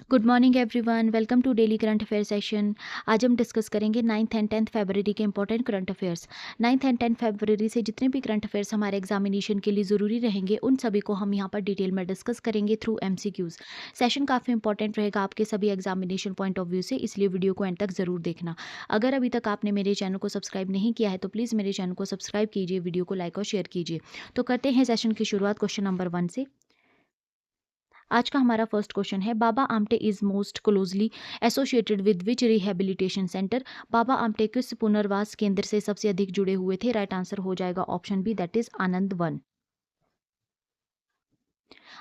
Good morning everyone, welcome to daily current affair session. आज हम discuss करेंगे 9th and 10th फरवरी के important current affairs. 9th and 10th फरवरी से जितने भी करंट अफेयर्स हमारे एग्जामिनेशन के लिए ज़रूरी रहेंगे उन सभी को हम यहाँ पर डिटेल में डिस्कस करेंगे थ्रू एमसीक्यूज। सेशन काफ़ी इंपॉर्टेंट रहेगा आपके सभी एग्जामिनेशन पॉइंट ऑफ व्यू से, इसलिए वीडियो को एंड तक ज़रूर देखना। अगर अभी तक आपने मेरे चैनल को सब्सक्राइब नहीं किया है तो प्लीज़ मेरे चैनल को सब्सक्राइब कीजिए, वीडियो को लाइक और शेयर कीजिए। तो करते हैं सेशन की शुरुआत क्वेश्चन नंबर 1 से। आज का हमारा फर्स्ट क्वेश्चन है, Baba Amte is most closely associated with which rehabilitation centre. Baba Amte किस पुनर्वास केंद्र से सबसे अधिक जुड़े हुए थे? राइट आंसर हो जाएगा option B, that is Anandwan.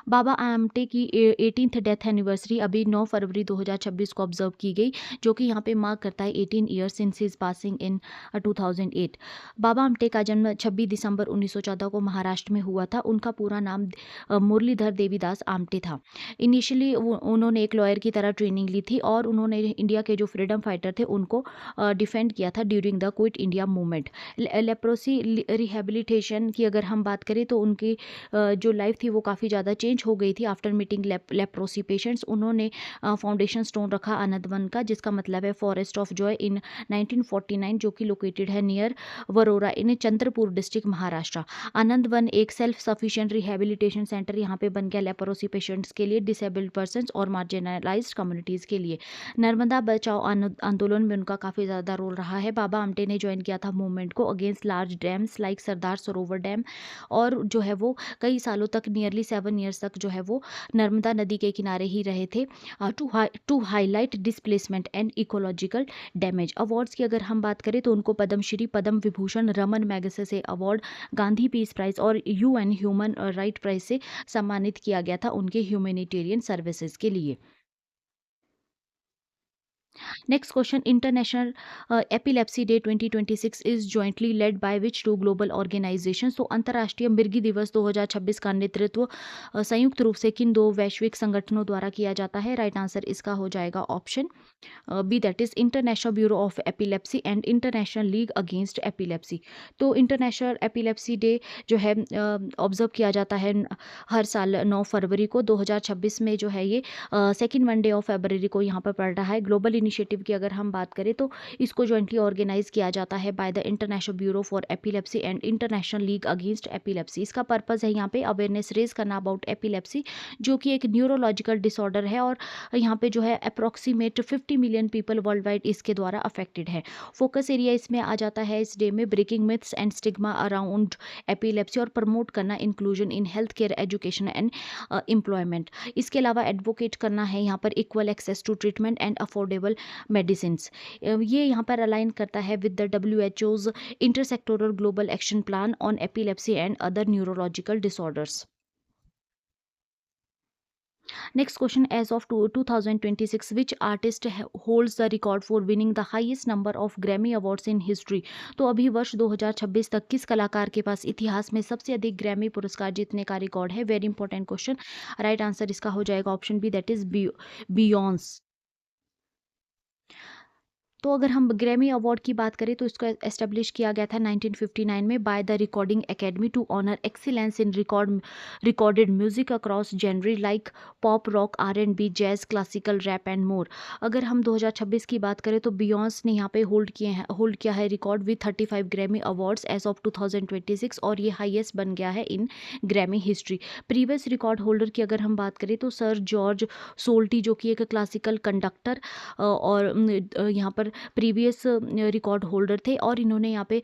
Baba Amte की 18th डेथ एनिवर्सरी अभी 9 फरवरी 2026 को ऑब्जर्व की गई, जो कि यहाँ पे मार्क करता है 18 years since his passing in 2008। Baba Amte का जन्म 26 दिसंबर 1914 को महाराष्ट्र में हुआ था। उनका पूरा नाम मुरलीधर देवीदास आमटे था। इनिशियली उन्होंने एक लॉयर की तरह ट्रेनिंग ली थी और उन्होंने इंडिया के जो फ्रीडम फाइटर थे उनको डिफेंड किया था during the quit India movement. Leprosy rehabilitation की अगर हम बात करें तो उनकी जो लाइफ थी वो काफ़ी ज़्यादा चेंज हो गई थी आफ्टर मीटिंग लेप्रोसी पेशेंट्स। उन्होंने फाउंडेशन स्टोन रखा आनंदवन का, जिसका मतलब है फॉरेस्ट ऑफ जॉय इन 1949, जो कि लोकेटेड है नियर वरोरा इन चंद्रपुर डिस्ट्रिक्ट महाराष्ट्र। आनंदवन एक सेल्फ सफिशिएंट रिहेबिलिटेशन सेंटर यहाँ पे बन गया लेप्रोसी पेशेंट्स के लिए, डिसेबल्ड पर्सनस और मार्जिनलाइज्ड कम्युनिटीज़ के लिए। नर्मदा बचाओ आंदोलन में उनका काफ़ी ज़्यादा रोल रहा है। बाबा आमटे ने ज्वाइन किया था मूवमेंट को against large dams like Sardar Sarovar dam, और जो है वो कई सालों तक, नियरली 7 ईयर्स तक जो है वो नर्मदा नदी के किनारे ही रहे थे to highlight displacement and ecological damage. Awards की अगर हम बात करें तो उनको Padma Shri, Padma Vibhushan, Ramon Magsaysay award, Gandhi peace prize और यूएन ह्यूमन राइट प्राइज से सम्मानित किया गया था उनके ह्यूमैनिटेरियन सर्विसेज के लिए। Next question, International Epilepsy Day 2026 is jointly led by which two global organization. तो अंतर्राष्ट्रीय मिर्गी दिवस 2026 का नेतृत्व संयुक्त रूप से किन दो वैश्विक संगठनों द्वारा किया जाता है? राइट आंसर इसका हो जाएगा option B, that is International Bureau of Epilepsy and International League Against Epilepsy. तो इंटरनेशनल एपिलेप्सी डे जो है ऑब्जर्व किया जाता है हर साल 9 फरवरी को। 2026 में जो है ये सेकेंड मंडे ऑफ फरवरी को यहाँ पर पड़ रहा है। ग्लोबल इनिशिएटिव की अगर हम बात करें तो इसको जॉइंटली ऑर्गेनाइज किया जाता है by the international bureau for epilepsy and International League Against epilepsy. इसका पर्पज़ है यहाँ पे अवेयरनेस रेज करना अबाउट एपिलेप्सी, जो कि एक न्यूरोलॉजिकल डिसऑर्डर है और यहाँ पे जो है approximate 50 million people world wide इसके द्वारा अफेक्टेड है। फोकस एरिया इसमें आ जाता है इस डे में breaking myths and stigma around epilepsy और प्रमोट करना inclusion in health care, education and employment. इसके अलावा एडवोकेट करना है यहाँ पर equal access to treatment and affordable medicine. ये यहाँ पर अलाइन करता है with the WHO's intersectoral global action plan on epilepsy and other neurological disorders. Next question, as of 2026 which artist holds the record for winning the highest number of Grammy awards in history. तो अभी वर्ष 2026 तक किस कलाकार के पास इतिहास में सबसे अधिक ग्रैमी पुरस्कार जीतने का रिकॉर्ड है? Very important question. Right answer इसका हो जाएगा option B, that is Beyonce. तो अगर हम ग्रैमी अवार्ड की बात करें तो इसको एस्टेब्लिश किया गया था 1959 में by the Recording Academy to honour excellence in recorded music across genre like pop, rock, R&B, jazz, classical, rap and more. अगर हम 2026 की बात करें तो बियॉन्स ने यहाँ पे होल्ड किया है record with 35 Grammy awards as of 2026, और ये हाईएस्ट बन गया है in Grammy history. Previous record holder की अगर हम बात करें तो सर जॉर्ज सोल्टी, जो कि एक क्लासिकल कंडक्टर और यहाँ पर प्रीवियस रिकॉर्ड होल्डर थे, और इन्होंने यहाँ पे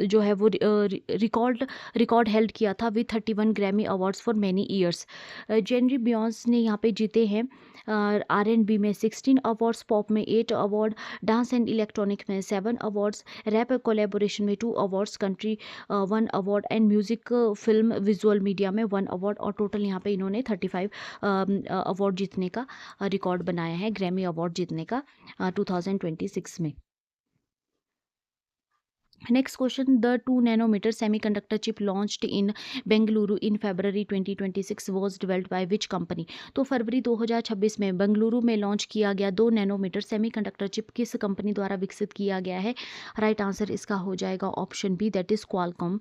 जो है वो रिकॉर्ड हेल्ड किया था with 31 Grammy awards for many years. Genre Beyoncé ने यहाँ पे जीते हैं R&B में 16 अवार्ड्स, पॉप में 8 अवार्ड, डांस एंड इलेक्ट्रॉनिक में 7 अवार्ड्स, रैप कोलेबोरेशन में 2 awards, country 1 award and music, film, visual media में 1 अवार्ड, और टोटल यहाँ पे इन्होंने 35 अवार्ड जीतने का रिकॉर्ड बनाया है, ग्रैमी अवार्ड जीतने का 2026 में। Next question, the 2 nanometre semiconductor chip launched in Bengaluru in February 2026 was developed by which company. तो फरवरी 2026 में बेंगलुरु में लॉन्च किया गया 2 नैनोमीटर सेमीकंडक्टर चिप किस कंपनी द्वारा विकसित किया गया है? राइट आंसर इसका हो जाएगा option B, that is Qualcomm.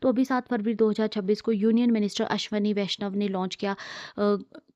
तो अभी 7 फरवरी 2026 को यूनियन मिनिस्टर अश्वनी वैष्णव ने लॉन्च किया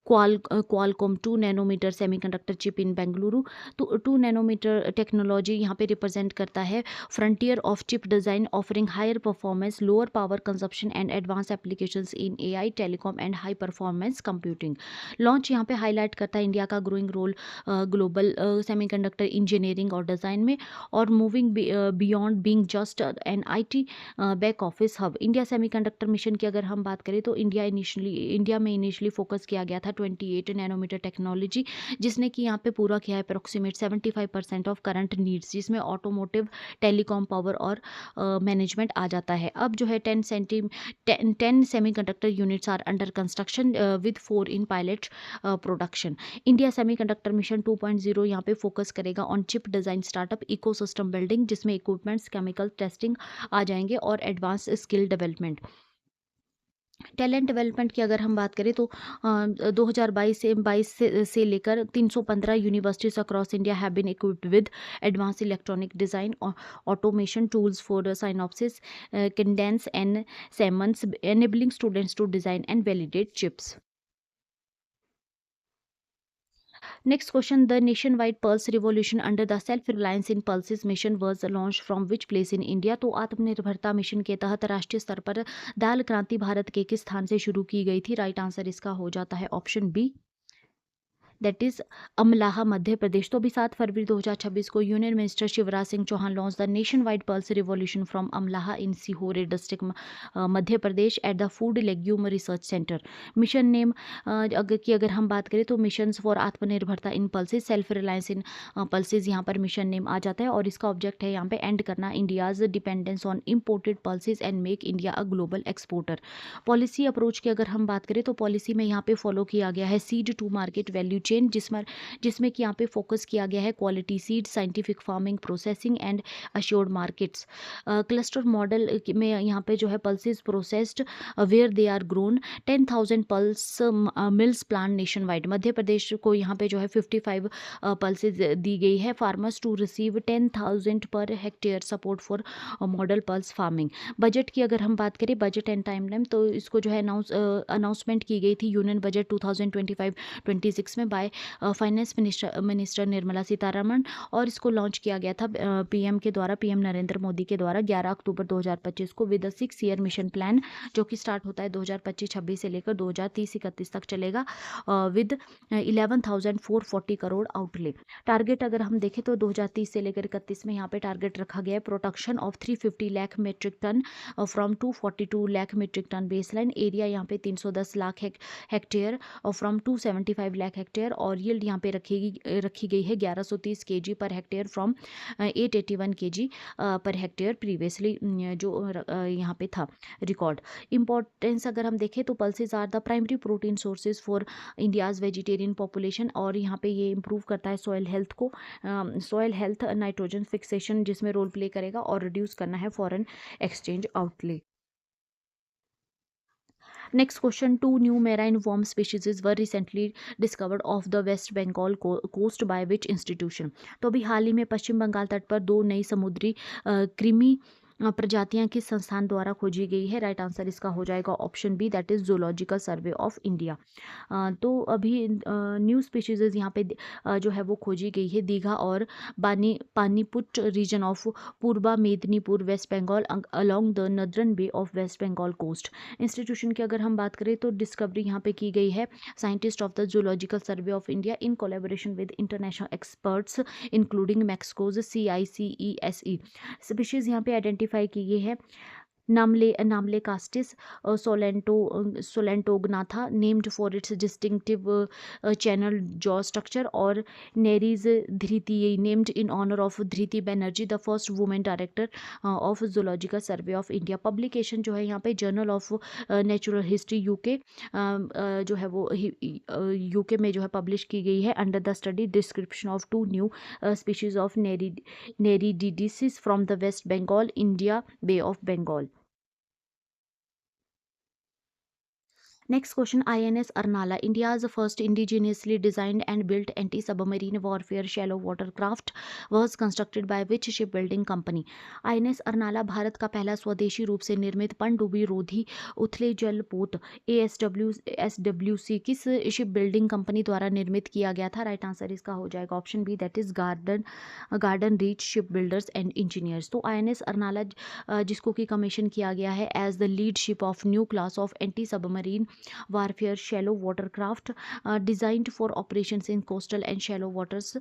Qualcomm 2 nanometre semiconductor chip in Bengaluru. तो 2 नैनोमीटर टेक्नोलॉजी यहाँ पे रिप्रेजेंट करता है frontier of chip design offering higher performance, lower power consumption and advance applications in AI, telecom and high performance computing. Launch यहाँ पे highlight करता है इंडिया का growing role global semiconductor engineering और डिज़ाइन में, और moving beyond being just an IT back office hub. India Semiconductor Mission की अगर हम बात करें तो इंडिया में इनिशियली फोकस किया गया था 28 नैनोमीटर टेक्नोलॉजी, जिसने कि यहाँ पे पूरा किया है अप्रोक्सीमेट 75% ऑफ करंट नीड्स, जिसमें ऑटोमोटिव, टेलीकॉम, पावर और मैनेजमेंट आ जाता है। अब जो है 10 semiconductor units are under construction with 4 in pilot production. India Semiconductor Mission 2.0 यहाँ पे फोकस करेगा on chip design, startup, ecosystem building, जिसमें इक्विपमेंट्स, केमिकल टेस्टिंग आ जाएंगे, और advance skill development. Talent development की अगर हम बात करें तो 2022 से लेकर 315 universities across India have been equipped with advance electronic design, automation tools for Synopsys, Cadence and Siemens, enabling students to design and validate chips. Next question, the nationwide Pulse Revolution under the Self-Reliance in Pulses mission was launched from which place in India? तो आत्मनिर्भरता mission के तहत राष्ट्रीय स्तर पर दाल क्रांति भारत के किस स्थान से शुरू की गई थी? राइट आंसर इसका हो जाता है option B, that is Amlaha, Madhya Pradesh. तो अभी 7 फरवरी 2026 को union minister Shivraj Singh Chouhan launch the nationwide pulse revolution from Amlaha in Sehore district Madhya Pradesh at the food legume research centre. Mission name अगर हम बात करें तो mission for Aatmanirbharta in pulses, self reliance in pulses यहाँ पर मिशन नेम आ जाता है, और इसका ऑब्जेक्ट है यहाँ पे एंड करना India's dependence on imported pulses and make India a global exporter. Policy approach की अगर हम बात करें तो पॉलिसी में यहाँ पे फॉलो किया गया है seed to market value chain, जिसमें कि यहाँ पे फोकस किया गया है quality seed, scientific farming, processing and assured markets. Cluster model में यहाँ पे जो है pulses processed where they are grown, 10,000 pulse mills plan nationwide. Madhya Pradesh को यहाँ पे जो है 55 पल्सेज दी गई है, farmers to receive 10,000 per hectare support for model pulse farming. Budget की अगर हम बात करें, बजट एंड टाइमलाइन, तो इसको जो है अनाउंसमेंट की गई थी यूनियन बजट 2025-26 में by finance minister Nirmala Sitharaman, और इसको लॉन्च किया गया था पीएम नरेंद्र मोदी के द्वारा 11 अक्टूबर 2025 को विद 6 ईयर मिशन प्लान, जो कि स्टार्ट होता है 2025-26 से लेकर 2030-31 तक चलेगा, विद 11,440 करोड़ आउटले। टारगेट अगर हम देखें तो 2030 से लेकर 31 में यहाँ पे टारगेट रखा गया है production of 350 lakh metric tonne from 242 lakh metric tonne baseline. Area यहाँ पे 310 लाख हेक्टेयर और फ्रॉम 275 लाख हेक्टेयर, और यील्ड यहाँ पे रखी गई है 1130 KG per hectare from 881 KG per hectare previously, जो यहाँ पे था रिकॉर्ड। इंपॉर्टेंस अगर हम देखें तो pulses are the primary protein sources for India's vegetarian population, और यहाँ पे ये इंप्रूव करता है सॉइल हेल्थ को, सॉइल हेल्थ, नाइट्रोजन फिक्सेशन जिसमें रोल प्ले करेगा, और रिड्यूस करना है foreign exchange outlay. Next question, two new marine worm species were recently discovered off the West Bengal coast by which institution? तो अभी हाल ही में पश्चिम बंगाल तट पर 2 नई समुद्री कृमि प्रजातियां किस संस्थान द्वारा खोजी गई है? राइट आंसर इसका हो जाएगा option B, that is Zoological survey of India. तो अभी न्यू स्पीशीज यहाँ पे जो है वो खोजी गई है दीघा और पानीपुट region of Purba Medinipur West Bengal along the northern bay of West Bengal coast. Institution की अगर हम बात करें तो डिस्कवरी यहाँ पे की गई है scientist of the zoological survey of India in collaboration with international experts including Mexico's CICESE। Species यहाँ पे आइडेंटिफाई की गई है namely Castis solentognatha named for its distinctive channel jaw structure, और Nereis Dhriti named in honour of Dhriti Banerjee the first women director of zoological survey of India. Publication जो है यहाँ पे journal of natural history UK जो है वो यूके में जो है पब्लिश की गई है under the study description of 2 new species of नेरिडिडिसिस from the West Bengal India bay of Bengal. Next question, INS Arnala, India's first indigenously designed and built anti-submarine warfare shallow water craft, was constructed by which shipbuilding company? INS Arnala Bharat का पहला स्वदेशी रूप से निर्मित पनडुब्बी रोधी उथले जल पोत ASWC किस शिप बिल्डिंग कंपनी द्वारा निर्मित किया गया था? राइट आंसर इसका हो जाएगा option B, that is Garden Reach ship builders and Engineers. तो INS Arnala जिसको कि कमीशन किया गया है as the lead ship of new class of anti submarine warfare shallow watercraft designed for operations in coastal and shallow waters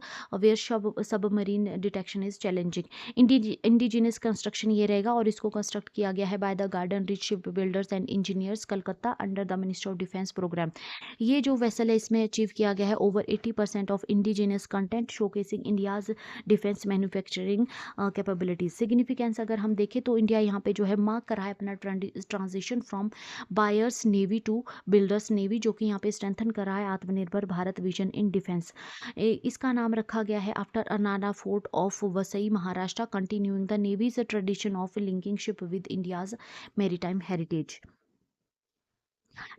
where submarine detection is challenging। indigenous construction ये रहेगा और इसको construct किया गया है by the garden reach ship builders and engineers Calcutta under the ministry of defence programme. ये जो vessel है इसमें अचीव किया गया है over 80% of indigenous content showcasing India's defence manufacturing capabilities. Significance अगर हम देखें तो इंडिया यहाँ पे जो है मार्क करा है अपना transition from buyer's navy to builder's navy, जो कि यहाँ पे स्ट्रेंथन कर रहा है आत्मनिर्भर भारत विजन इन डिफेंस। इसका नाम रखा गया है आफ्टर अनाना fort of Vasai Maharashtra, continuing the navy's tradition of linking ship with India's maritime heritage.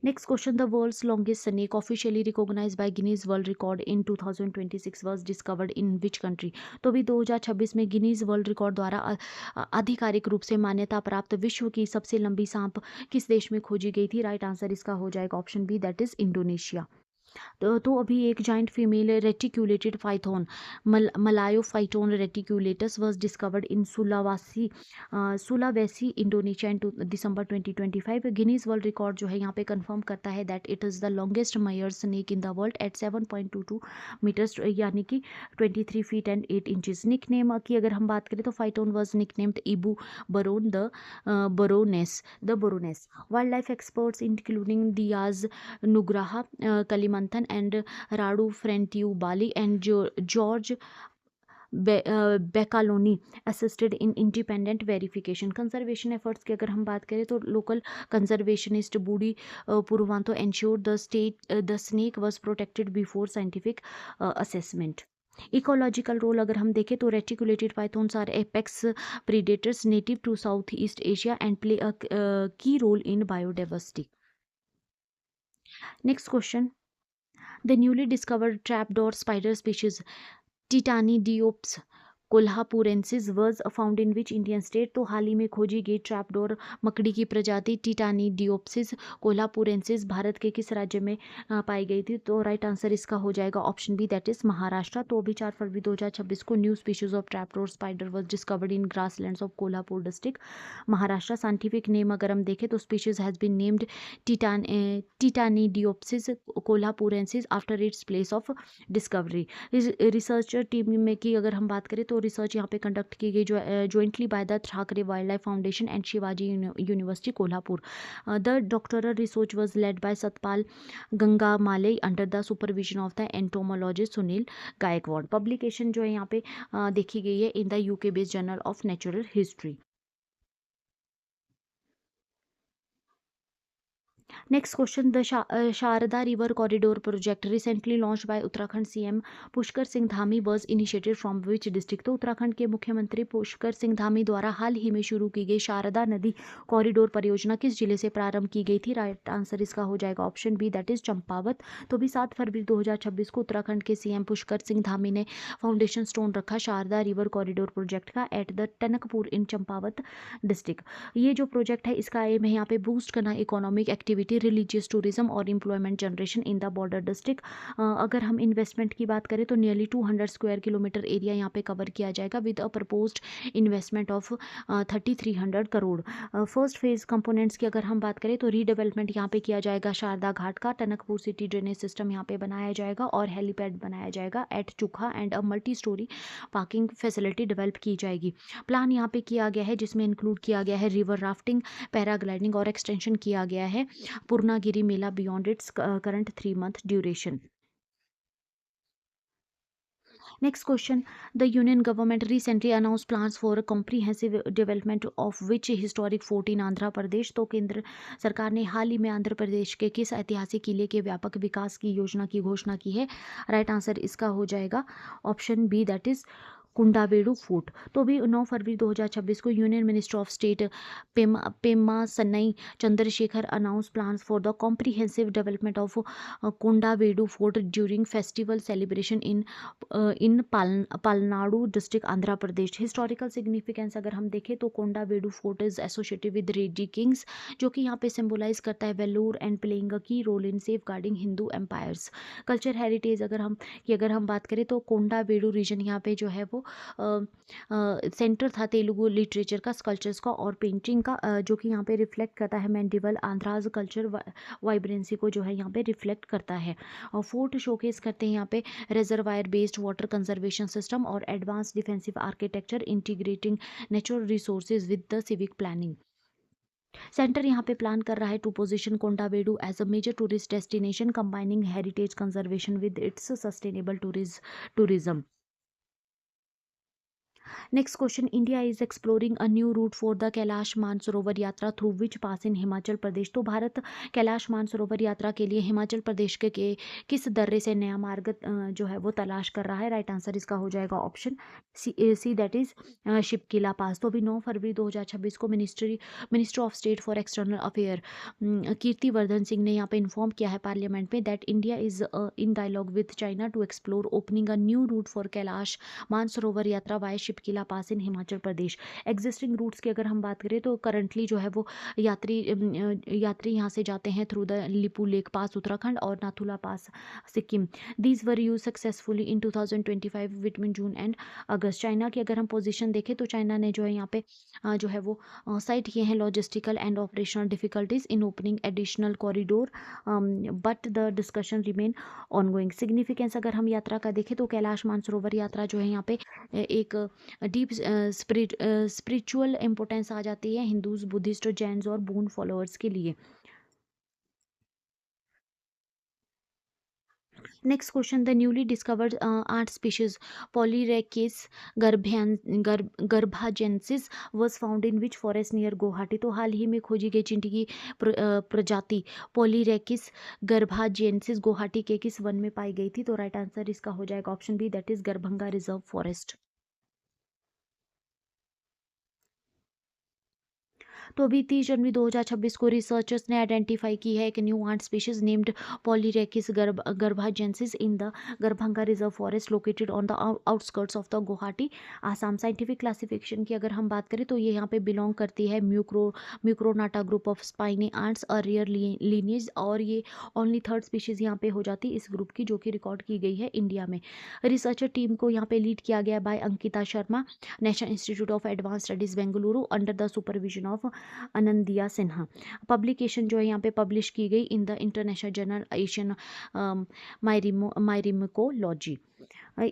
Next question, the world's longest snake officially recognized by Guinness World Record in 2026 was discovered in which country? तो भी 2026 में Guinness world record द्वारा आधिकारिक रूप से मान्यता प्राप्त विश्व की सबसे लंबी सांप किस देश में खोजी गई थी? राइट आंसर इसका हो जाएगा option B, that is Indonesia. तो अभी एक giant female reticulated python Malayopython reticulatus was discovered in Sulawesi Indonesia in December 2025। Guinness world record जो है यहाँ पे कंफर्म करता है that it is the longest मयर snake in the world at 7.22 metres यानी कि 23 feet and 8 inches. Nickname की अगर हम बात करें तो python was nicknamed Ibu बरोन the baroness. Wildlife experts including Diaz Nugraha Kalimantan and Radu Frentiu Bali and George Becaloni assisted in independent verification। Conservation efforts की अगर हम बात करें तो local conservationist Budi Purwanto ensured the snake was protected before scientific assessment। Ecological role अगर हम देखें तो reticulated pythons are apex predators native to South East Asia and play a key role in biodiversity. Next question, the newly discovered trapdoor spider species Titanideops kolhapurensis was found in which Indian state? तो हाल ही में खोजी गई trapdoor मकड़ी की प्रजाति टिटानिडियोप्सिस कोल्हापुरेंसिस भारत के किस राज्य में पाई गई थी? तो राइट आंसर इसका हो जाएगा option B, that is Maharashtra. तो अभी 4 फरवरी 2026 को new species of trapdoor spider was discovered in grasslands of Kolhapur district Maharashtra. Scientific name अगर हम देखें तो species has been named Titanideops kolhapurensis after its place of discovery. Researcher team में की अगर हम बात करें तो रिसर्च यहाँ पे कंडक्ट की गई जो jointly by the Thackeray wild life foundation and Shivaji university Kolhapur. The doctoral research was led by Satpal Gangamale under the supervision of the entomologist Sunil Gaikwad. Publication जो है यहाँ पे देखी गई है in the UK based journal of natural history. Next question, the Sharda River Corridor project recently launched by Uttarakhand CM Pushkar Singh Dhami was initiated from which district? तो उत्तराखंड के मुख्यमंत्री पुष्कर सिंह धामी द्वारा हाल ही में शुरू की गई शारदा नदी कॉरिडोर परियोजना किस जिले से प्रारंभ की गई थी? राइट आंसर इसका हो जाएगा option B, that is Champawat. तो भी 7 फरवरी 2026 को उत्तराखंड के सीएम पुष्कर सिंह धामी ने फाउंडेशन स्टोन रखा शारदा रिवर कॉरिडोर प्रोजेक्ट का at the Tanakpur in Champawat district. ये जो प्रोजेक्ट है इसका एम है यहाँ पे बूस्ट करना इकोनॉमिक एक्टिविटी, रिलीजियस टूरिज्म और employment generation in the border district. अगर हम इन्वेस्टमेंट की बात करें तो नियरली 200 स्क्वायर किलोमीटर एरिया यहाँ पे कवर किया जाएगा with a proposed investment of 3300 crore. First phase components की अगर हम बात करें तो रीडेवलपमेंट यहाँ पे किया जाएगा शारदा घाट का, टनकपुर सिटी ड्रेनेज सिस्टम यहाँ पे बनाया जाएगा और हेलीपैड बनाया जाएगा at Chukha and a multi storey parking facility develop की जाएगी। प्लान यहाँ पे किया गया है जिसमें इंक्लूड किया गया है रिवर राफ्टिंग, पैराग्लाइडिंग और एक्सटेंशन किया गया है Purnagiri Mela beyond its current 3 month duration. Next question, the Union government recently announced plans for a comprehensive development of which historic fort in Andhra Pradesh? तो केंद्र सरकार ने हाल ही में आंध्र प्रदेश के किस ऐतिहासिक किले के व्यापक विकास की योजना की घोषणा की है? राइट आंसर इसका हो जाएगा option B, that is Kondaveedu fort. तो अभी 9 फरवरी 2026 को union minister of state Pemmasani Chandrasekhar announce plans for the comprehensive development of Kondaveedu fort during festival celebration in Palnadu district Andhra Pradesh. Historical significance अगर हम देखें तो Kondaveedu fort is associated with Reddy kings, जो कि यहाँ पे सिंबलाइज करता है Vellore and playing a key role in safeguarding Hindu empires. Culture heritage अगर हम बात करें तो कोंडावेडु रीजन यहाँ पे जो है वो सेंटर था तेलुगु लिटरेचर का, स्कल्पचर्स का और पेंटिंग का, जो कि यहाँ पे रिफ्लेक्ट करता है मेंडिवल आंध्राज कल्चर वाइब्रेंसी को जो है यहाँ पे रिफ्लेक्ट करता है। और फोर्ट शोकेस करते हैं यहाँ पे reservoir based water conservation system और advance defensive architecture integrating natural resources with the civic planning. Centre यहाँ पे प्लान कर रहा है to position Kondaveedu as a major tourist destination combining heritage conservation with its sustainable tourism. Next question, India is exploring a new route for the Kailash Mansarovar यात्रा through which pass in Himachal Pradesh. तो भारत कैलाश मानसरोवर यात्रा के लिए हिमाचल प्रदेश के किस दर्रे से नया मार्ग जो है वो तलाश कर रहा है। राइट आंसर इसका हो जाएगा option C that is Shipki La pass. तो अभी 9 फरवरी 2026 को minister of state for external affair Kirtivardhan Singh ने यहाँ पे इन्फॉर्म किया है पार्लियामेंट में that India is in dialogue with China to explore opening a new route for Kailash Mansarovar Yatra via Shipki La pass in Himachal Pradesh. Existing routes की अगर हम बात करें तो करंटली जो है वो यात्री यहाँ से जाते हैं through the Lipulekh pass Uttarakhand और Nathu La pass Sikkim. These were use successfully in 2025 between June and August. China की अगर हम पोजीशन देखें तो चाइना ने जो है यहाँ पे जो है वो साइट किए हैं logistical and operational difficulties in opening additional corridor, but the discussion remain ongoing. Significance अगर हम यात्रा का देखें तो कैलाश मानसरोवर यात्रा जो है यहाँ पे एक डीप स्पिरिचुअल इम्पोर्टेंस आ जाती है हिंदूज, बुद्धिस्ट, जैन्स और बून फॉलोअर्स के लिए। Next question, the newly discovered ant species Polyrhachis garbhangaensis was found in which forest near Guwahati. तो हाल ही में खोजी गई चींटी की प्रजाति पॉलीरेकिस गर्भाजेंसिस गुवाहाटी के किस वन में पाई गई थी। तो राइट आंसर इसका हो जाएगा option B that is Garbhanga reserve forest. तो अभी 30 जनवरी 2026 को रिसर्चर्स ने आइडेंटिफाई की है एक new ant species named Polyrhachis garbhangaensis in the Garbhanga reserve forest located on the outskirts of the Guwahati Assam. Scientific classification की अगर हम बात करें तो ये यहाँ पे बिलोंग करती है म्यूक्रोनाटा ग्रुप ऑफ स्पाइनी आर्ट्स और रेयर लीनियज, और ये ओनली थर्ड स्पीशीज यहाँ पे हो जाती है इस ग्रुप की जो कि रिकॉर्ड की गई है इंडिया में। रिसर्चर टीम को यहाँ पे लीड किया गया by Ankita Sharma, national institute of advance studies Bengaluru under the supervision of Anandiya Sinha. Publication जो है यहाँ पे पब्लिश की गई in the international journal Asian myrmecology.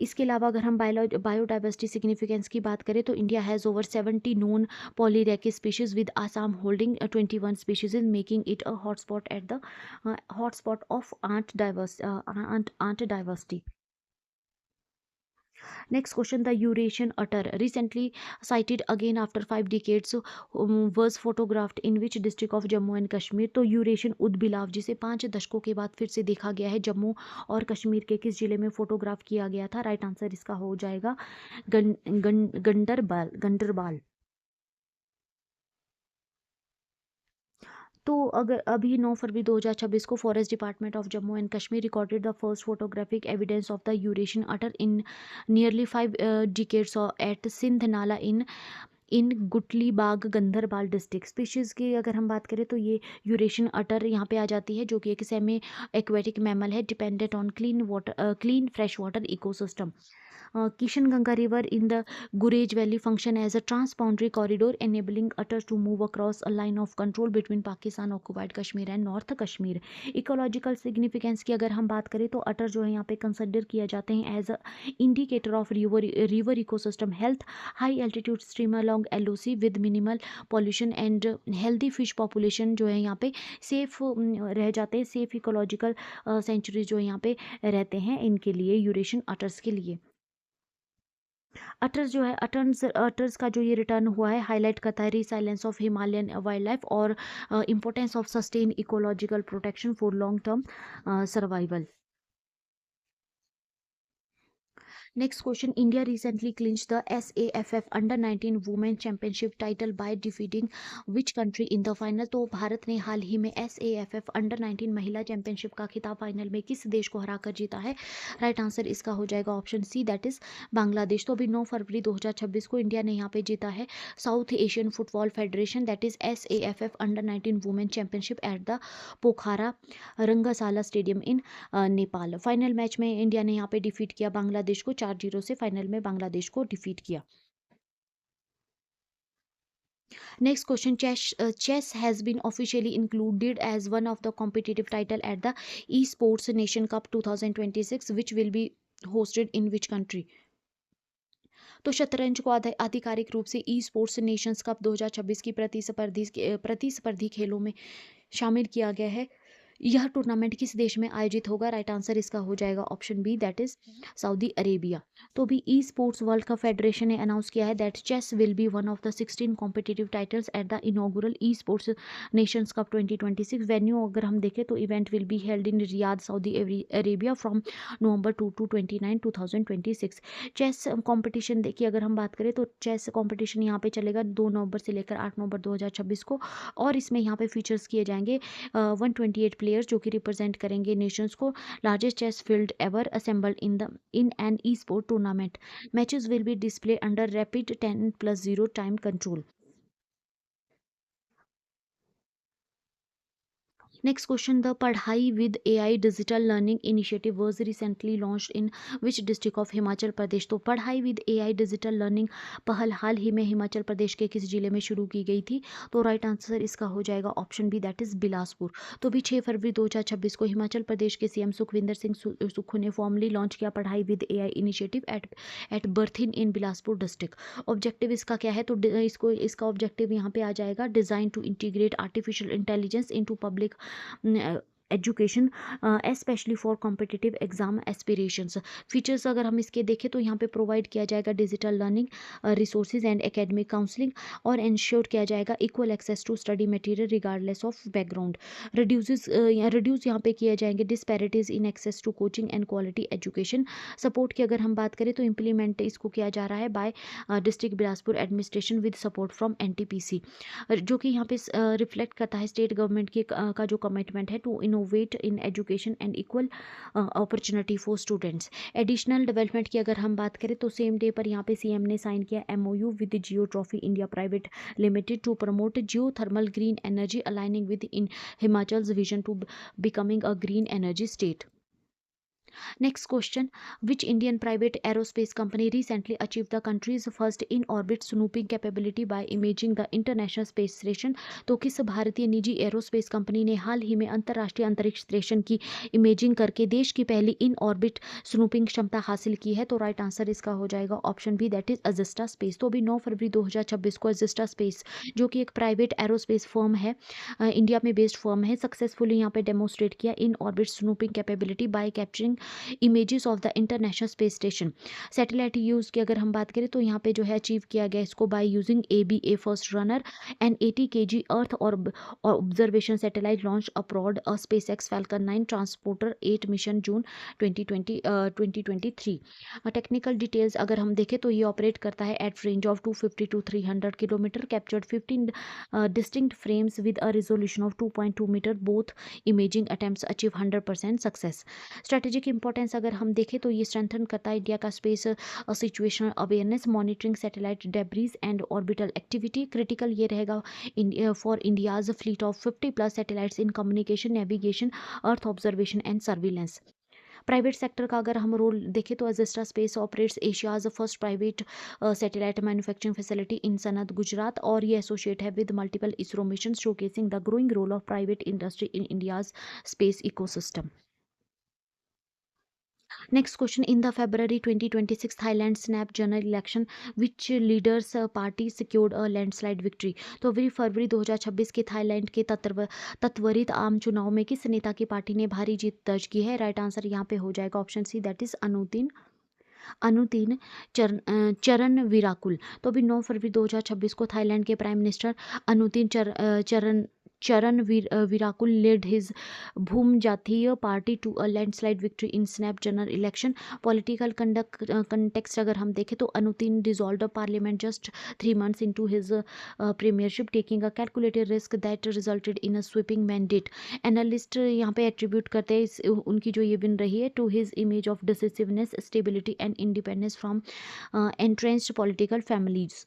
इसके अलावा अगर हम बायोडाइवर्सिटी सिग्निफिकेंस की बात करें तो India has over 70 known Polyrhachis species with Assam holding 21 species in making it a hotspot of ant diversity. Next question, the Eurasian otter, recently sighted again after 5 decades, was photographed in which district of Jammu and Kashmir। तो Eurasian उदबिलाव जिसे 5 दशकों के बाद फिर से देखा गया है जम्मू और कश्मीर के किस जिले में फोटोग्राफ किया गया था। राइट आंसर इसका हो जाएगा गंडरबाल। तो अगर अभी 9 फरवरी 2026 को forest department of Jammu and Kashmir recorded the first photographic evidence of the Eurasian otter in nearly 5 decades at Sindh Nala in गुटलीबाग Ganderbal district. Species की अगर हम बात करें तो ये यूरेशियन अटर यहाँ पे आ जाती है जो कि एक सेमी एक्वेटिक मैमल है dependent on clean fresh water ecosystem. Kishan-Ganga River in the Gurej Valley function as a transboundary corridor enabling otters to move across a line of control between Pakistan occupied Kashmir and North Kashmir। Ecological significance की अगर हम बात करें तो अटर जो है यहाँ पे कंसिडर किया जाते हैं as a indicator of river ecosystem health. High altitude stream along LOC with minimal pollution and healthy fish population जो है यहाँ पे सेफ रह जाते हैं, सेफ इकोलॉजिकल सेंचुरी जो यहाँ पे रहते हैं इनके लिए, यूरेशियन अटर्स के लिए। अटर्स जो है अटर्स का जो ये रिटर्न हुआ है हाईलाइट करता है resilience of Himalayan wildlife और importance of sustain ecological protection for long term survival. Next question. India recently clinched the SAFF Under-19 Women Championship title by defeating which country in the final? तो भारत ने हाल ही में SAFF Under-19 महिला championship का खिताब final में किस देश को हराकर जीता है? राइट आंसर इसका हो जाएगा option C, that is Bangladesh. तो अभी 9 फरवरी 2026 को इंडिया ने यहाँ पे जीता है south Asian football federation that is SAFF Under-19 women championship at the Pokhara Rangshala stadium in Nepal. Final match में इंडिया ने यहाँ पे डिफीट किया बांग्लादेश को 4-0 से, फाइनल में बांग्लादेश को डिफीट किया। Next question, chess has been officially included as one of the competitive title at the esports nation cup 2026 which will be hosted in which country? तो शतरंज को आधिकारिक रूप से ई स्पोर्ट्स नेशंस कप 2026 की प्रतिस्पर्धी खेलों में शामिल किया गया है। यह टूर्नामेंट किस देश में आयोजित होगा? राइट आंसर इसका हो जाएगा option B, that is Saudi Arabia. तो भी esports world cup federation ने अनाउंस किया है that chess will be one of the 16 competitive titles at the inaugural esports nations cup 2026। Venue अगर हम देखें तो event will be held in Riyadh Saudi Arabia from November 2 to 29 2026। Chess competition देखिए अगर हम बात करें तो चेस कॉम्पिटिशन यहाँ पे चलेगा 2 नवंबर से लेकर 8 नवंबर 2026 को, और इसमें यहाँ पे फीचर्स किए जाएंगे 128 प्लेयर्स जो कि रिप्रेजेंट करेंगे नेशंस को। Largest chess field ever assembled in an esport tournament. Matches will be display under rapid 10+0 time control. Next question, the Padhai with AI digital learning initiative was recently launched in which district of Himachal Pradesh? तो पढ़ाई with AI digital learning पहल हाल ही में हिमाचल प्रदेश के किस जिले में शुरू की गई थी? तो राइट आंसर इसका हो जाएगा option B, that is Bilaspur. तो भी 6 फरवरी 2026 को हिमाचल प्रदेश के सीएम सुखविंदर सिंह सुक्खू ने फॉर्मली लॉन्च किया पढ़ाई with AI initiative eight बर्थिन in Bilaspur district. Objective इसका क्या है? तो इसका ऑब्जेक्टिव यहाँ पे आ जाएगा design to integrate artificial intelligence into public education specially for competitive exam aspirations. Features अगर हम इसके देखें तो यहाँ पे प्रोवाइड किया जाएगा digital learning resources and academic counselling, और इंश्योर किया जाएगा equal access to study material regardless of background. Reduce यहाँ पे किए जाएंगे disparities in access to coaching and quality education. Support की अगर हम बात करें तो इम्प्लीमेंट इसको किया जा रहा है bye district Bilaspur administration with support from NTPC, जो कि यहाँ पे रिफ्लेक्ट करता है स्टेट गवर्नमेंट की का जो कमिटमेंट है to innovate in education and equal opportunity for students. Additional development की अगर हम बात करें तो सेम डे पर यहाँ पे CM ने साइन किया MOU with Geo Trophy India private limited to promote geothermal green energy aligning with in Himachal's vision to becoming a green energy state. Next question, which Indian private aerospace company recently achieved the country's first in-orbit snooping capability by imaging the International Space Station? तो किस भारतीय निजी aerospace company ने हाल ही में अंतर्राष्ट्रीय अंतरिक्ष station की imaging करके देश की पहली इन ऑर्बिट स्नूपिंग क्षमता हासिल की है? तो राइट आंसर इसका हो जाएगा option B, that is Azista space. तो अभी 9 फरवरी 2026 को अजिस्टा स्पेस जो कि एक प्राइवेट एरोस्पेस फर्म है, इंडिया में बेस्ड फर्म है, सक्सेसफुली यहाँ पे डेमोस्ट्रेट किया in orbit snooping capability bye capturing images of the international space station. Satellite use की अगर हम बात करें तो यहाँ पे जो है अचीव किया गया इसको by using ABA first runner and 80 kg earth और observation satellite launch abroad a SpaceX Falcon 9 transporter 8 mission June 2023। Technical details अगर हम देखें तो ये ऑपरेट करता है at range of 250 to 300 kilometre, captured 15 distinct frames with a resolution of 2.2 metre, both imaging attempts achieve 100% success. Strategic importance अगर हम देखें तो ये स्ट्रेंथन करता है इंडिया का space situational awareness, monitoring satellite debris and orbital activity. Critical ये रहेगा for India's fleet of 50+ satellites in communication, navigation, earth observation and surveillance. Private sector का अगर हम रोल देखें तो Azista space operates Asia's first private satellite manufacturing facility in Sanand Gujarat, और ये associate है with multiple ISRO mission showcasing the growing role of private industry in India's space ecosystem. Next question, in the February 2026 Thailand snap general election which leaders party secured a landslide victory? तो अभी फरवरी 2026 के Thailand के तत्वरित आम चुनाव में किस नेता की पार्टी ने भारी जीत दर्ज की है? राइट आंसर यहाँ पे हो जाएगा ऑप्शन सी, दैट इज अनुतीन चरण विराकुल। तो अभी 9 फरवरी 2026 को थाईलैंड के प्राइम मिनिस्टर अनुतीन चरण Charan Virakul led his Bhum Jatiya party to a landslide victory in snap general election. Political context अगर हम देखें तो अनुतिन dissolved parliament just 3 months into his premiership, taking a calculated risk that resulted in a sweeping mandate. Analyst यहाँ पे attribute करते हैं उनकी जो ये win रही है to his image of decisiveness, stability and independence from entrenched political families.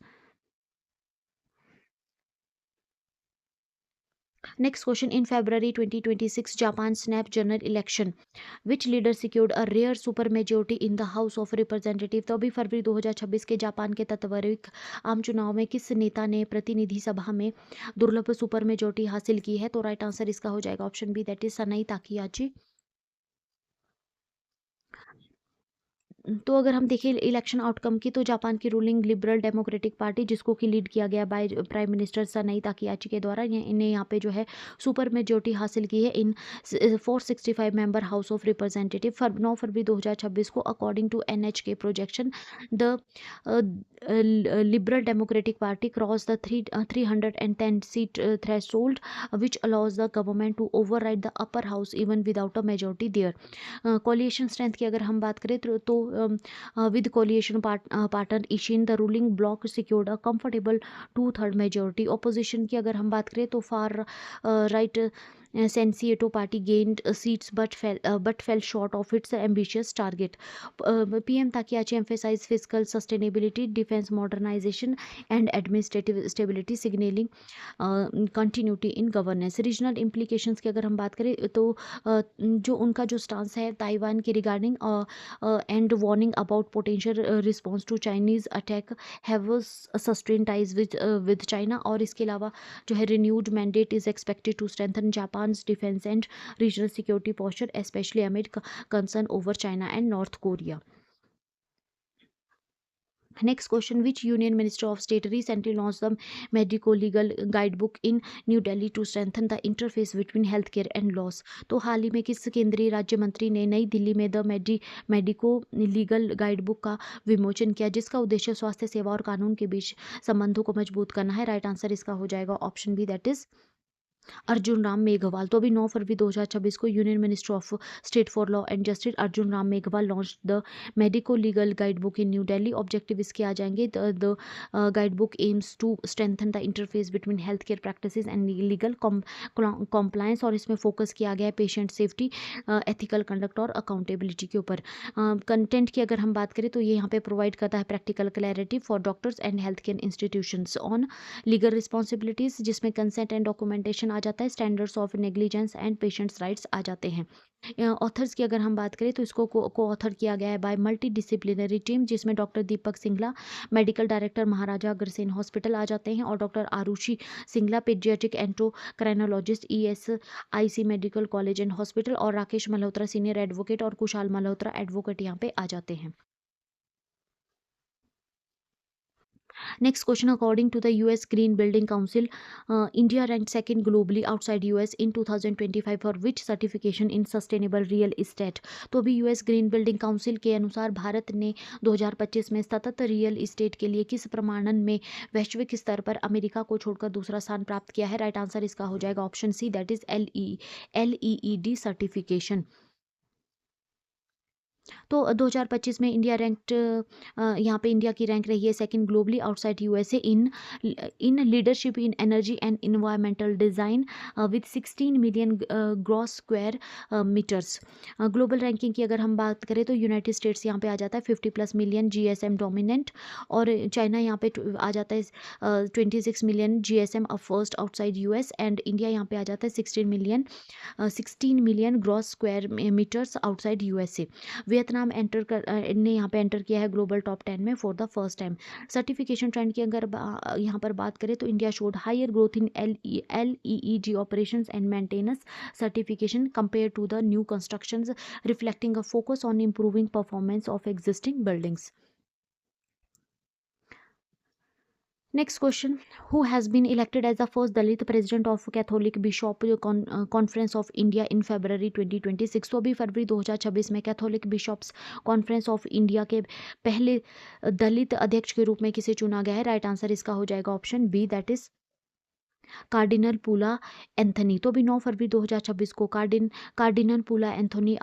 Next question. In February 2026 Japan snap general election, which leader secured a rare supermajority in the House of Representatives? तो अभी फरवरी 2026 के Japan के तत्वरिक आम चुनाव में किस नेता ने प्रतिनिधि सभा में दुर्लभ सुपर मेजोरिटी हासिल की है? तो राइट आंसर इसका हो जाएगा ऑप्शन बी, दैट इज सनाई ताकियाची। तो अगर हम देखें इलेक्शन आउटकम की, तो जापान की रूलिंग लिबरल डेमोक्रेटिक पार्टी, जिसको कि लीड किया गया बाय प्राइम मिनिस्टर सनाई ताकियाची के द्वारा, इन्हें यहाँ पे जो है सुपर मेजोरिटी हासिल की है in 465 member house of representative. 9 फरवरी 2026 को अकॉर्डिंग टू एनएच के projection the Liberal Democratic Party cross the 310 seat threshold, which allows the government to override the upper house even without a majority there. Coalition strength की अगर हम बात करें तो with coalition partner Ishin, the ruling bloc secured a comfortable 2/3 majority. Opposition की अगर हम बात करें तो far right Sensieto party gained seats but fell short of its ambitious target. PM Takiachi emphasized fiscal sustainability, defense modernization, and administrative stability, signaling continuity in governance. Regional implications की अगर हम बात करें तो जो उनका जो स्टांस है ताइवान के regarding and warning about potential response to Chinese attack have sustained ties with China, और इसके अलावा जो है renewed mandate is expected to strengthen Japan's defense and regional security posture, especially amid concern over China and North Korea. Next question. Which Union Minister of State recently launched the medico-legal guidebook in New Delhi to strengthen the interface between healthcare and laws? तो हाल ही में किस केंद्रीय राज्य मंत्री ने नई दिल्ली में द मेडिको लीगल गाइडबुक का विमोचन किया, जिसका उद्देश्य स्वास्थ्य सेवा और कानून के बीच संबंधों को मजबूत करना है? राइट आंसर इसका हो जाएगा option B, that is Arjun Ram Meghwal. तो अभी 9 फरवरी 2026 को union minister of state for law and justice Arjun Ram Meghwal launch the medico legal guidebook in new Delhi. Objective इसके आ जाएंगे the guidebook aims to strengthen the interface between health care practices and legal compliance, और इसमें focus किया गया है patient safety, ethical conduct और accountability के ऊपर। कंटेंट की अगर हम बात करें तो ये यहाँ पे प्रोवाइड करता है practical clarity for doctors and health care institutions on legal responsibilities, जिसमें कंसेंट एंड डॉक्यूमेंटेशन आ जाता है, standards of negligence and patients rights आ जाते हैं। ऑथर्स की अगर हम बात करें तो इसको को ऑथर किया गया है बाय मल्टी डिसिप्लिनरी टीम, जिसमें doctor Deepak Singla medical director Maharaja Agrasen hospital आ जाते हैं, और doctor Arushi Singla paediatric endocrinologist ESIC medical college and hospital, और राकेश मल्होत्रा सीनियर एडवोकेट और कुशाल मल्होत्रा एडवोकेट यहाँ पे आ जाते हैं। Next question. According to the US Green Building Council, India ranked second globally outside US in 2025 for which certification in sustainable real estate? तो अभी US Green Building Council के अनुसार भारत ने 2025 में सतत रियल इस्टेट के लिए किस प्रमाणन में वैश्विक स्तर पर अमेरिका को छोड़कर दूसरा स्थान प्राप्त किया है? राइट आंसर इसका हो जाएगा option C, that is LEED certification. तो 2025 में इंडिया रैंक्ड, यहाँ पे इंडिया की रैंक रही है second globally outside USA in leadership in energy and environmental design with 16 million gross square metres. Global ranking की अगर हम बात करें तो यूनाइटेड स्टेट्स यहाँ पे आ जाता है 50+ मिलियन GSM डोमिनेंट, और चाइना यहाँ पे आ जाता है 26 million GSM a first outside US, and India यहाँ पे आ जाता है 16 million gross square metres outside USA. Vietnam ने यहाँ पे एंटर किया है ग्लोबल टॉप 10 में for the first time. Certification trend की अगर यहाँ पर बात करें तो India showed higher growth in LEED operations and maintenance certification compared to the new constructions, reflecting a focus on improving performance of existing buildings. Next question. Who has been elected as the first Dalit president of Catholic Bishop Conference of India in February 2026? तो अभी फरवरी 2026 में Catholic bishops conference of India के पहले दलित अध्यक्ष के रूप में किसे चुना गया है? राइट आंसर इसका हो जाएगा option B, that is cardinal Poola Anthony. तो अभी 9 फरवरी 2026 को कार्डिनल पूला एंथोनी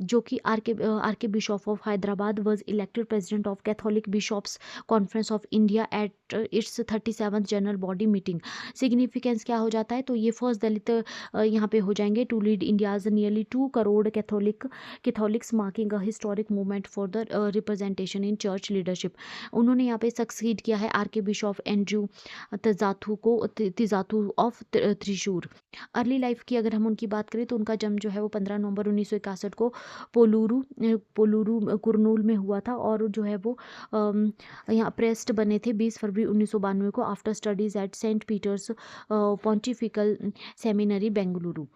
जो कि archbishop of Hyderabad was elected president of Catholic bishops conference of India at its 37th general body meeting. Significance क्या हो जाता है, तो ये फर्स्ट दलित यहाँ पे हो जाएंगे to lead India's nearly 2 crore Catholics, marking a historic movement for the representation in church leadership. उन्होंने यहाँ पे सक्सीड किया है archbishop Andrew Thazhath of Thrissur. Early life की अगर हम उनकी बात करें तो उनका जन्म जो है वो 15 नवंबर 1961 को पोलूरू कुरनूल में हुआ था, और जो है वो यहाँ प्रेस्ट बने थे 20 फरवरी 1992 को after studies at Saint Peter's pontifical seminary Bengaluru.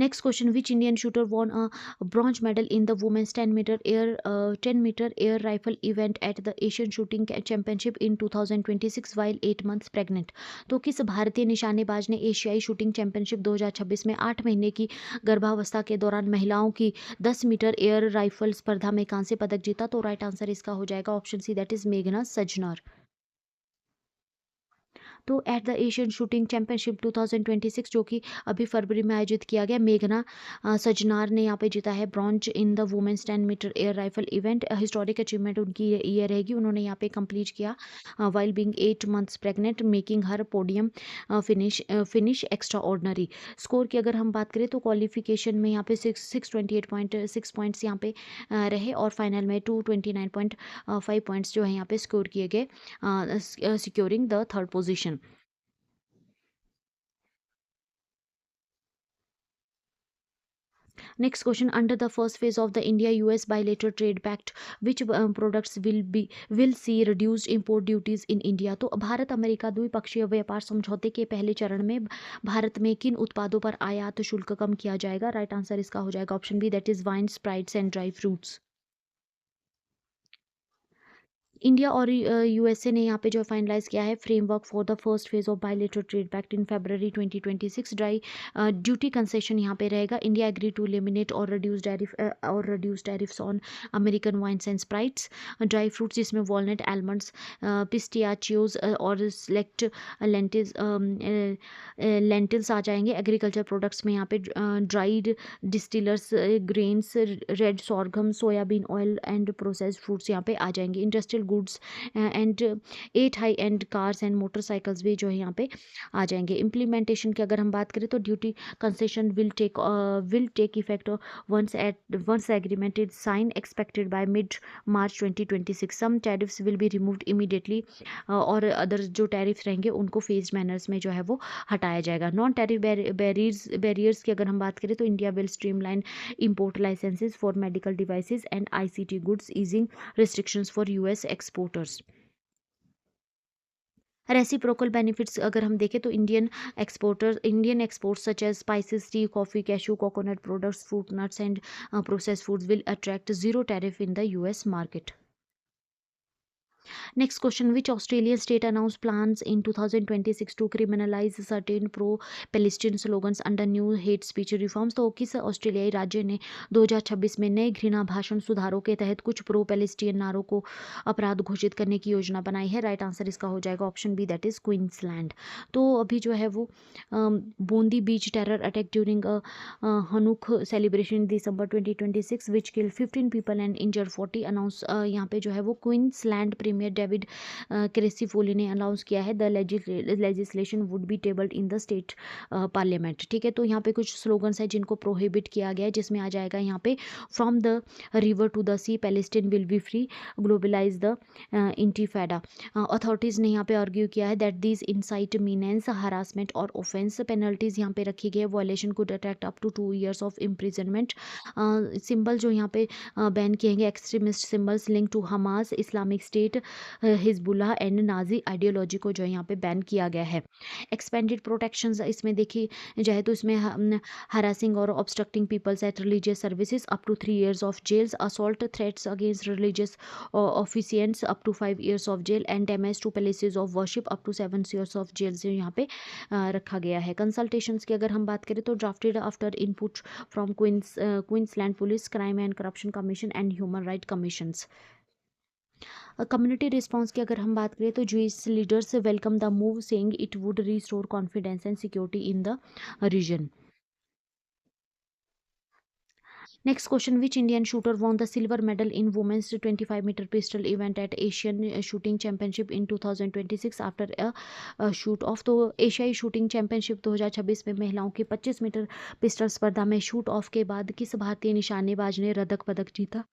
Next question: which Indian shooter won a bronze medal in the women's 10 meter air rifle event at the Asian Shooting Championship in 2026 while 8 months pregnant? तो किस भारतीय निशानेबाज ने एशियाई shooting championship 2026 में 8 महीने की गर्भावस्था के दौरान महिलाओं की 10 मीटर एयर राइफल स्पर्धा में कांस्य पदक जीता? तो राइट आंसर इसका हो जाएगा ऑप्शन सी, दैट इज मेघना सजनर। तो at the Asian shooting championship 2026 जो कि अभी फरवरी में आयोजित किया गया, मेघना सजनार ने यहाँ पे जीता है bronze in the women's 10 metre air rifle event. Historic achievement उनकी ये रहेगी, उन्होंने यहाँ पे कंप्लीट किया while being 8 months pregnant, making her podium finish extraordinary. Score की अगर हम बात करें तो क्वालिफिकेशन में यहाँ पे 628.6 पॉइंट्स यहाँ पे रहे, और फाइनल में 229.5 पॉइंट्स जो है यहाँ पे स्कोर किए गए, securing the third position. Next question: under the first phase of the India-US bilateral trade pact, which products will see reduced import duties in India? तो भारत अमेरिका द्विपक्षीय व्यापार समझौते के पहले चरण में भारत में किन उत्पादों पर आयात शुल्क कम किया जाएगा? राइट आंसर इसका हो जाएगा option B, that is wine, spirits and dry fruits. India और यूएसए ने यहाँ पे जो फाइनलाइज किया है framework for the first phase of bilateral trade pact in February 2026। Duty concession यहाँ पे रहेगा। इंडिया एग्री टू एलिमिनेट और reduce tariffs on American wines and spirits. Dry fruits जिसमें वॉलनट, आलमंड्स, पिस्टियाचियोज और सेलेक्ट लेंटिल्स आ जाएंगे। Agriculture products में यहाँ पे dried distillers grains, red sorghum, soybean oil and processed fruits यहाँ पे आ जाएंगे। Industrial goods and 8 high and cars and motorcycles भी जो है यहाँ पे आ जाएंगे। इम्प्लीमेंटेशन की अगर हम बात करें तो duty concession will take effect once agreement is signed expected by mid March 2026. some tariffs will be removed immediately और अदर जो टैरिफ रहेंगे उनको फेज मैनर्स में जो है वो हटाया जाएगा। नॉन टैरिफ बैरियर्स की अगर हम बात करें तो India will streamline import licenses for medical devices and ICT goods, easing restrictions for US exporters. Reciprocal benefits अगर हम देखें तो Indian exports such as spices, tea, coffee, cashew, coconut products, fruit, nuts and processed foods will attract zero tariff in the US market. Next question: which Australian state announced plans in 2026 to criminalize certain pro-Palestinian slogans under new hate speech reforms? तो किस ऑस्ट्रेलियाई राज्य ने 2026 में नए घृणा भाषण सुधारों के तहत कुछ प्रो पैलेस्टीन नारों को अपराध घोषित करने की योजना बनाई है? राइट आंसर इसका हो जाएगा option B, that is Queensland. तो अभी जो है वो Bondi beach terror attack during Hanukkah celebration in December 2026 which kill 15 people and injured 40 announce. यहाँ पे जो है वो क्वींसलैंड प्रीमियर डेविड क्रेसिफोली ने अनाउंस किया है the legislation would be tabled in the state parliament. ठीक है, तो यहाँ पे कुछ स्लोगन्स हैं जिनको प्रोहिबिट किया गया है, जिसमें आ जाएगा यहाँ पे from the river to the sea, Palestine will be free, globalise the intifada. Authorities ने यहाँ पे आर्ग्यू किया है that these incite menace harassment और ऑफेंस। पेनल्टीज यहाँ पे रखी गई है, violation could attract up to 2 years of imprisonment. Symbol जो यहाँ पे बैन किए गए extremist symbols link to Hamas, Islamic state, Hezbollah and Nazi ideology को जो है यहाँ पे बैन किया गया है। एक्सपेंडेड प्रोटेक्शंस इसमें देखी जाए तो इसमें हरासिंग और obstructing peoples at religious services up to 3 years of jails, assault threats against religious officiants up to 5 years of jail and damage to places of worship up to 7 years of jail से यहाँ पे रखा गया है। Consultations की अगर हम बात करें तो drafted after input from Queensland police, crime and corruption commission and human right commissions. Community response की अगर हम बात करें तो Jews leaders welcome the move saying it would restore confidence and security in the region. Next question, which Indian shooter won the silver medal in women's 25-meter pistol event at Asian Shooting Championship in 2026 after a shoot of. तो एशियाई shooting championship 2026 में महिलाओं की 25 metre pistol स्पर्धा में shoot of के बाद किस भारतीय निशानेबाज ने रजत पदक जीता?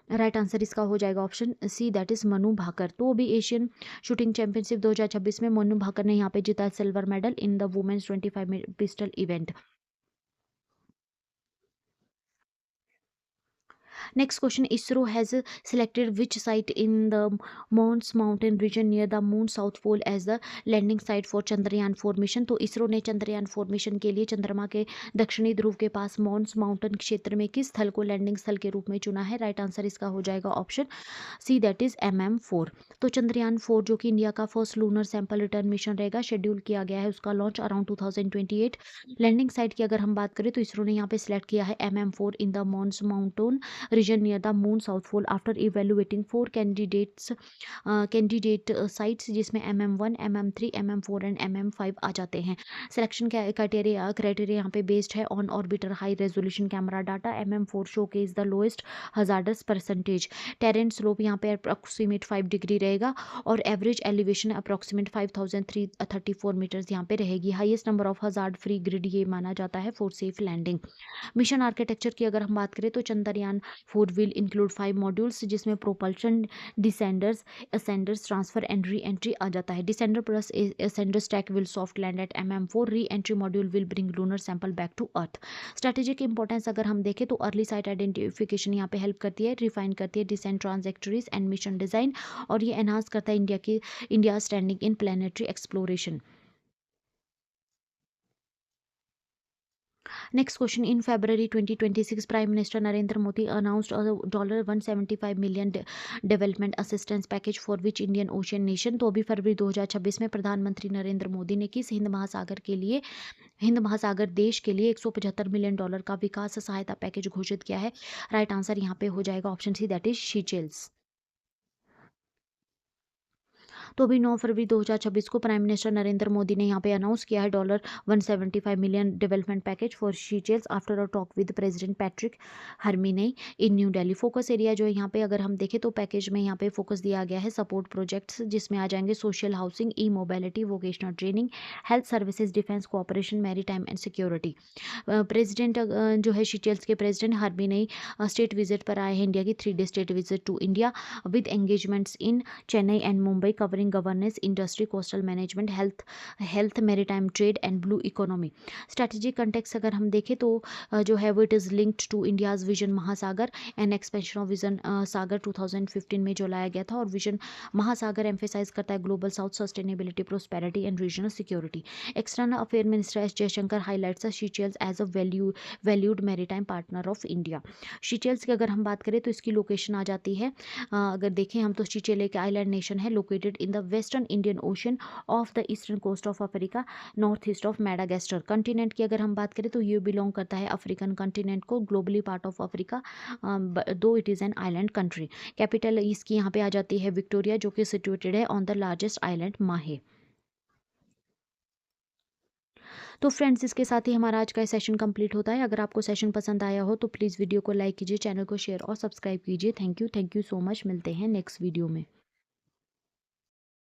राइट आंसर इसका हो जाएगा option C, that is Manu Bhaker. तो अभी एशियन शूटिंग चैंपियनशिप 2026 में मनु भाकर ने यहाँ पे जीता silver medal in the women's 25 pistol event. Next question, ISRO has selected which site in the Mons Mountain region near the Moon South Pole as the landing site for Chandrayaan 4 mission? तो इसरो ने Chandrayaan 4 mission के लिए चंद्रमा के दक्षिणी ध्रुव के पास Mons mountain क्षेत्र में किस स्थल को लैंडिंग स्थल के रूप में चुना है? राइट आंसर इसका हो जाएगा option C, that is MM4। तो चंद्रयान 4 जो कि इंडिया का first lunar sample return mission रहेगा, शेड्यूल किया गया है उसका लॉन्च अराउंड 2028। लैंडिंग साइट की अगर हम बात करें तो इसरो ने यहाँ पे सिलेक्ट किया है MM4 in the Mons mountain region near the moon south pole after evaluating 4 candidate sites जिसमें MM1, MM3, MM4 and MM5 आ जाते हैं। सिलेक्शन क्राइटेरिया यहाँ पे बेस्ड है on orbiter high resolution camera data. MM4 showcase the lowest hazardous percentage. Terrain slope यहाँ पे approximate 5 degree रहेगा और एवरेज एलिवेशन अप्रोक्सीमेट 5334 मीटर्स यहाँ पे रहेगी। Highest number of hazard free grid ये माना जाता है for safe landing. Mission architecture की अगर हम बात करें तो चंद्रयान 4 विल इंक्लूड 5 मॉड्यूल्स जिसमें propulsion, descenders, ascenders, transfer and re entry आ जाता है। Descender plus ascender stack will soft land at MM4। Re entry module will bring lunar sample back to earth. Strategic importance अगर हम देखें तो early site identification यहाँ पे help करती है, रिफाइन करती है डिसेंट ट्रांजेक्टरीज एंड मिशन डिजाइन, और ये एनहांस करता है India standing in planetary exploration. Next question, in February 2026, Prime Minister Narendra Modi announced a $175 million development assistance package for which Indian Ocean nation? तो अभी फरवरी 2026 में प्रधानमंत्री नरेंद्र मोदी ने किस हिंद महासागर देश के लिए $175 मिलियन का विकास सहायता पैकेज घोषित किया है? राइट आंसर यहाँ पे हो जाएगा ऑप्शन सी, दैट इज शीचेल्स। तो अभी 9 फरवरी 2026 को प्राइम मिनिस्टर नरेंद्र मोदी ने यहाँ पे अनाउंस किया है $175 million development package for Seychelles after a talk with president Patrick Herminie in new Delhi. Focus area जो है यहाँ पे अगर हम देखें तो पैकेज में यहाँ पे फोकस दिया गया है सपोर्ट प्रोजेक्ट्स जिसमें आ जाएंगे social housing, E mobility, vocational training, health services, defence cooperation, maritime and security. President जो है शीचेल्स के प्रेसिडेंट हर्मिने स्टेट विजिट पर आए हैं इंडिया की 3 day state visit to India with engagements in Chennai and Mumbai covering governance, industry, coastal management, health, maritime trade and blue economy. Strategic context अगर हम देखें तो जो है वो it is linked to India's vision Mahasagar and expansion of vision Sagar 2015 में जो लाया गया था, और विजन महासागर एम्फेसाइज करता है global south, sustainability, prosperity and regional security. External affair minister S Jaishankar highlights Seychelles as a valued maritime partner of India. Seychelles की अगर हम बात करें तो इसकी लोकेशन आ जाती है, अगर देखें हम तो शीचेल एक आइलैंड नेशन है located in the western Indian ocean off the eastern coast of Africa north east of Madagascar. Continent की अगर हम बात करें तो ये बिलोंग करता है अफ्रीकन कंटिनेंट को, ग्लोबली पार्ट ऑफ अफ्रीका दो it is an island country. Capital इसकी यहाँ पे आ जाती है विक्टोरिया जो कि सिचुएटेड है ऑन द लार्जेस्ट आइलैंड माहे। तो फ्रेंड्स इसके साथ ही हमारा आज का सेशन कंप्लीट होता है। अगर आपको सेशन पसंद आया हो तो प्लीज़ वीडियो को लाइक कीजिए, चैनल को शेयर और सब्सक्राइब कीजिए। Thank you so much. मिलते हैं नेक्स्ट वीडियो में।